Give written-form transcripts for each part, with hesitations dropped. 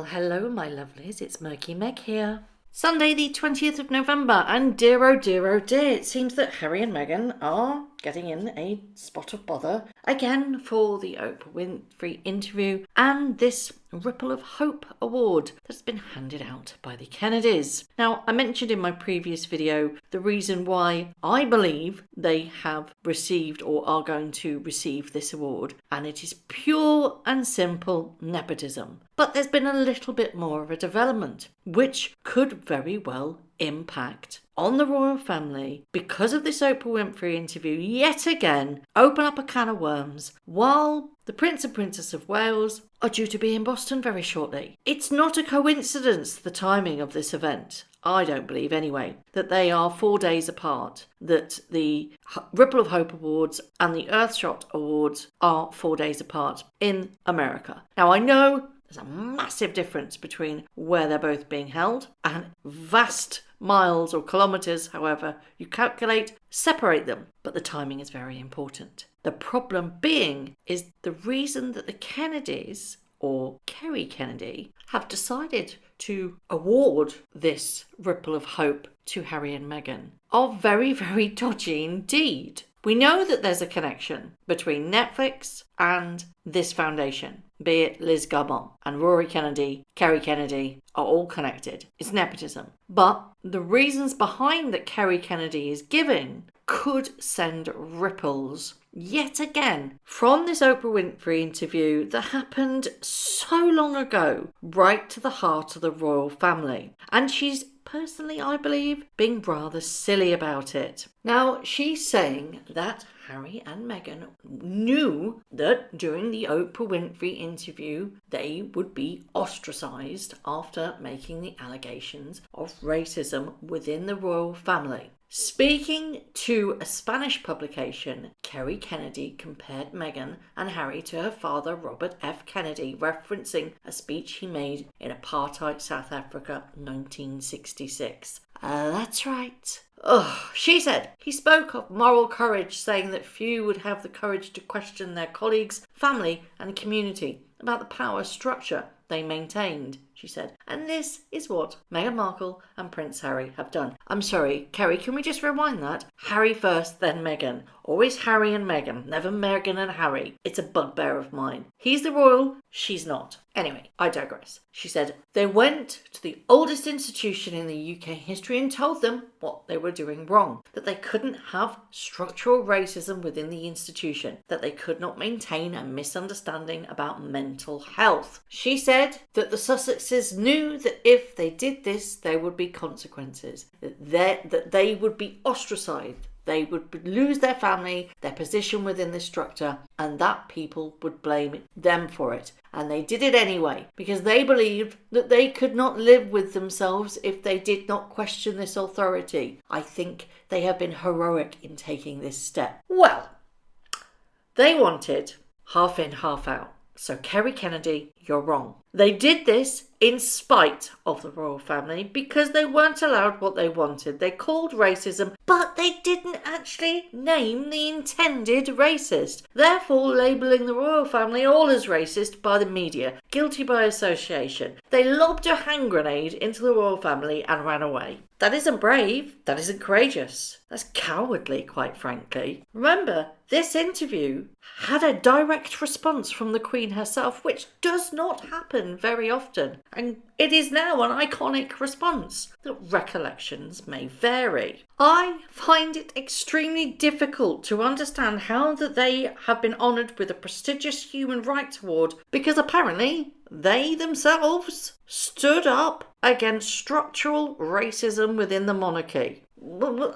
Well, hello, my lovelies. It's Murky Meg here. Sunday, the 20th of November, and dear oh dear, it seems that Harry and Meghan are getting in a spot of bother again for the Oprah Winfrey interview and this Ripple of Hope award that's been handed out by the Kennedys. Now, I mentioned in my previous video the reason why I believe they have received or are going to receive this award, and it is pure and simple nepotism. But there's been a little bit more of a development, which could very well impact on the royal family because of this Oprah Winfrey interview yet again open up a can of worms while the Prince and Princess of Wales are due to be in Boston very shortly. It's not a coincidence, the timing of this event. I don't believe anyway, that they are 4 days apart, that the Ripple of Hope Awards and the Earthshot Awards are 4 days apart in America. Now I know there's a massive difference between where they're both being held and vast miles or kilometres, however you calculate, separate them. But the timing is very important. The problem being is the reason that the Kennedys, or Kerry Kennedy, have decided to award this Ripple of Hope to Harry and Meghan are very, very dodgy indeed. We know that there's a connection between Netflix and this foundation, be it Liz Gabon and Rory Kennedy, Kerry Kennedy, are all connected. It's nepotism. But the reasons behind that Kerry Kennedy is giving could send ripples yet again from this Oprah Winfrey interview that happened so long ago, right to the heart of the royal family. And she's personally, I believe, being rather silly about it. Now, she's saying that Harry and Meghan knew that during the Oprah Winfrey interview they would be ostracised after making the allegations of racism within the royal family. Speaking to a Spanish publication, Kerry Kennedy compared Meghan and Harry to her father Robert F. Kennedy, referencing a speech he made in apartheid South Africa 1966. That's right. She said he spoke of moral courage, saying that few would have the courage to question their colleagues, family and community about the power structure they maintained, she said. And this is what Meghan Markle and Prince Harry have done. I'm sorry, Kerry, can we just rewind that? Harry first, then Meghan. Always Harry and Meghan, never Meghan and Harry. It's a bugbear of mine. He's the royal, she's not. Anyway, I digress. She said they went to the oldest institution in the UK history and told them what they were doing wrong, that they couldn't have structural racism within the institution, that they could not maintain a misunderstanding about mental health. She said that the Sussexes knew that if they did this, there would be consequences, that they would be ostracised. They would lose their family, their position within the structure, and that people would blame them for it. And they did it anyway, because they believed that they could not live with themselves if they did not question this authority. I think they have been heroic in taking this step. Well, they wanted half in, half out. So Kerry Kennedy, you're wrong. They did this in spite of the royal family because they weren't allowed what they wanted. They called racism, but they didn't actually name the intended racist, therefore labelling the royal family all as racist by the media, guilty by association. They lobbed a hand grenade into the royal family and ran away. That isn't brave. That isn't courageous. That's cowardly, quite frankly. Remember, this interview had a direct response from the Queen herself, which does not happen very often. And it is now an iconic response. The recollections may vary. I find it extremely difficult to understand how that they have been honoured with a prestigious human rights award because apparently they themselves stood up against structural racism within the monarchy. What?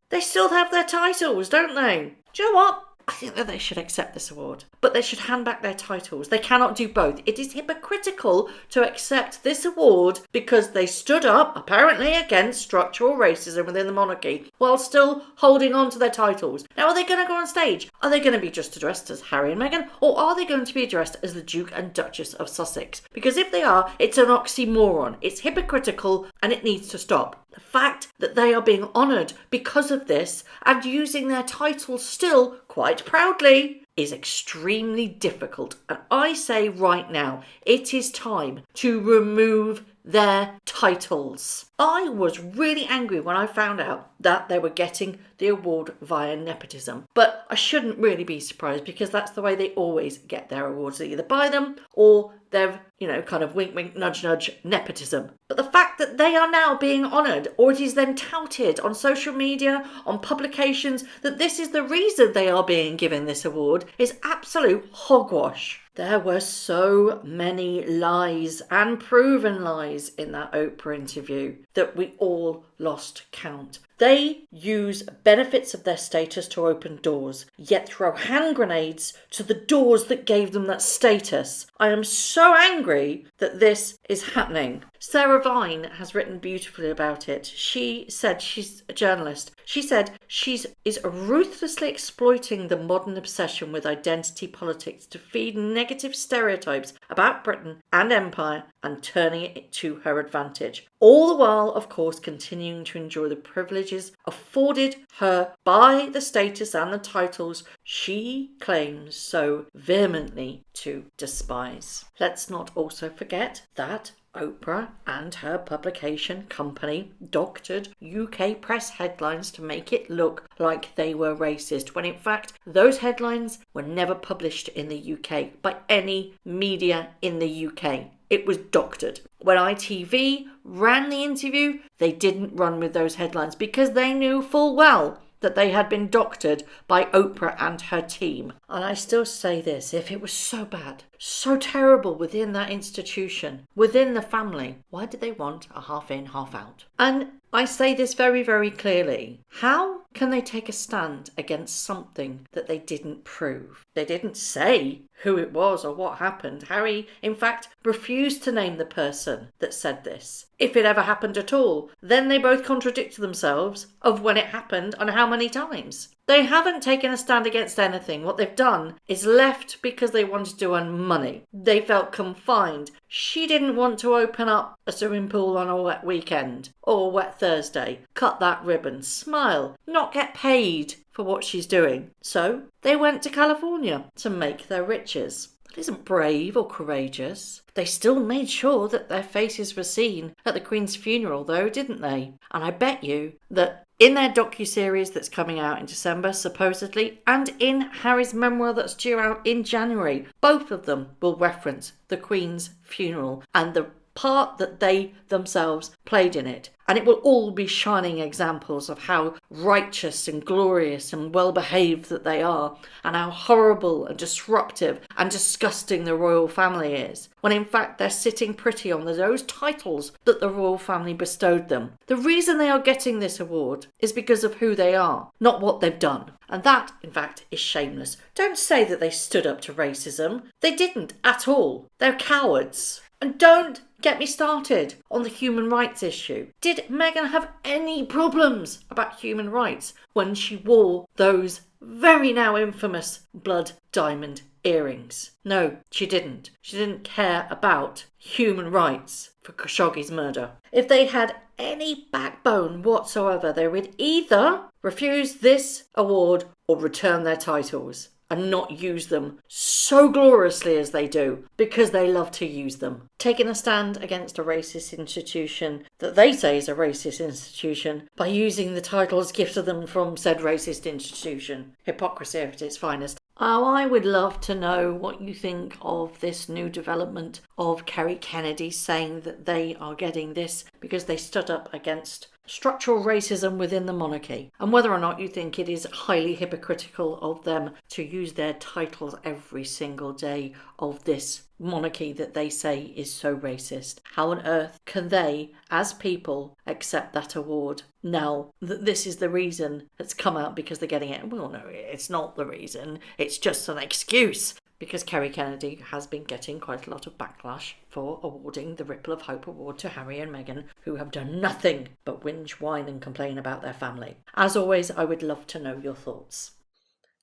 They still have their titles, don't they? Do you know what? I think that they should accept this award, but they should hand back their titles. They cannot do both. It is hypocritical to accept this award because they stood up, apparently, against structural racism within the monarchy while still holding on to their titles. Now, are they going to go on stage? Are they going to be just addressed as Harry and Meghan, or are they going to be addressed as the Duke and Duchess of Sussex? Because if they are, it's an oxymoron. It's hypocritical and it needs to stop. The fact that they are being honoured because of this and using their titles still quite proudly is extremely difficult. And I say right now, it is time to remove their titles. I was really angry when I found out that they were getting the award via nepotism. But I shouldn't really be surprised, because that's the way they always get their awards. They either buy them or they're, kind of wink, wink, nudge, nudge, nepotism. But the fact that they are now being honoured, or it is then touted on social media, on publications, that this is the reason they are being given this award, is absolute hogwash. There were so many lies and proven lies in that Oprah interview that we all lost count. They use benefits of their status to open doors, yet throw hand grenades to the doors that gave them that status. I am so angry that this is happening. Sarah Vine has written beautifully about it. She said, she's a journalist, she said she is ruthlessly exploiting the modern obsession with identity politics to feed negative stereotypes about Britain and empire and turning it to her advantage. All the while, of course, continuing to enjoy the privileges afforded her by the status and the titles she claims so vehemently to despise. Let's not also forget that Oprah and her publication company doctored UK press headlines to make it look like they were racist, when in fact those headlines were never published in the UK by any media in the UK. It was doctored. When ITV ran the interview, they didn't run with those headlines because they knew full well that they had been doctored by Oprah and her team. And I still say this, if it was so bad, so terrible within that institution, within the family, why did they want a half in, half out? And I say this very, very clearly. How can they take a stand against something that they didn't prove? They didn't say who it was or what happened. Harry, in fact, refused to name the person that said this, if it ever happened at all. Then they both contradict themselves of when it happened and how many times. They haven't taken a stand against anything. What they've done is left because they wanted to earn money. They felt confined. She didn't want to open up a swimming pool on a wet weekend or wet Thursday. Cut that ribbon, smile, not get paid for what she's doing. So they went to California to make their riches. That isn't brave or courageous. They still made sure that their faces were seen at the Queen's funeral though, didn't they? And I bet you that in their docuseries that's coming out in December, supposedly, and in Harry's memoir that's due out in January, both of them will reference the Queen's funeral and the part that they themselves played in it. And it will all be shining examples of how righteous and glorious and well-behaved that they are, and how horrible and disruptive and disgusting the royal family is, when in fact they're sitting pretty on those titles that the royal family bestowed them. The reason they are getting this award is because of who they are, not what they've done. And that, in fact, is shameless. Don't say that they stood up to racism. They didn't at all. They're cowards. And don't get me started on the human rights issue. Did Meghan have any problems about human rights when she wore those very now infamous blood diamond earrings? No, she didn't. She didn't care about human rights for Khashoggi's murder. If they had any backbone whatsoever, they would either refuse this award or return their titles and not use them so gloriously as they do, because they love to use them. Taking a stand against a racist institution that they say is a racist institution by using the titles gifted them from said racist institution. Hypocrisy at its finest. Oh, I would love to know what you think of this new development of Kerry Kennedy saying that they are getting this because they stood up against structural racism within the monarchy, and whether or not you think it is highly hypocritical of them to use their titles every single day of this monarchy that they say is so racist. How on earth can they, as people, accept that award now that this is the reason that's come out because they're getting it? Well, no, it's not the reason. It's just an excuse. Because Kerry Kennedy has been getting quite a lot of backlash for awarding the Ripple of Hope Award to Harry and Meghan, who have done nothing but whinge, whine and complain about their family. As always, I would love to know your thoughts.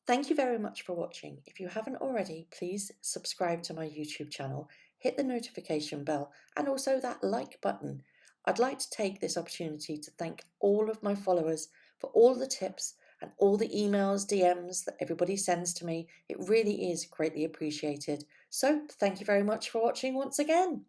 Thank you very much for watching. If you haven't already, please subscribe to my YouTube channel, hit the notification bell and also that like button. I'd like to take this opportunity to thank all of my followers for all the tips and all the emails, DMs that everybody sends to me. It really is greatly appreciated. So thank you very much for watching once again.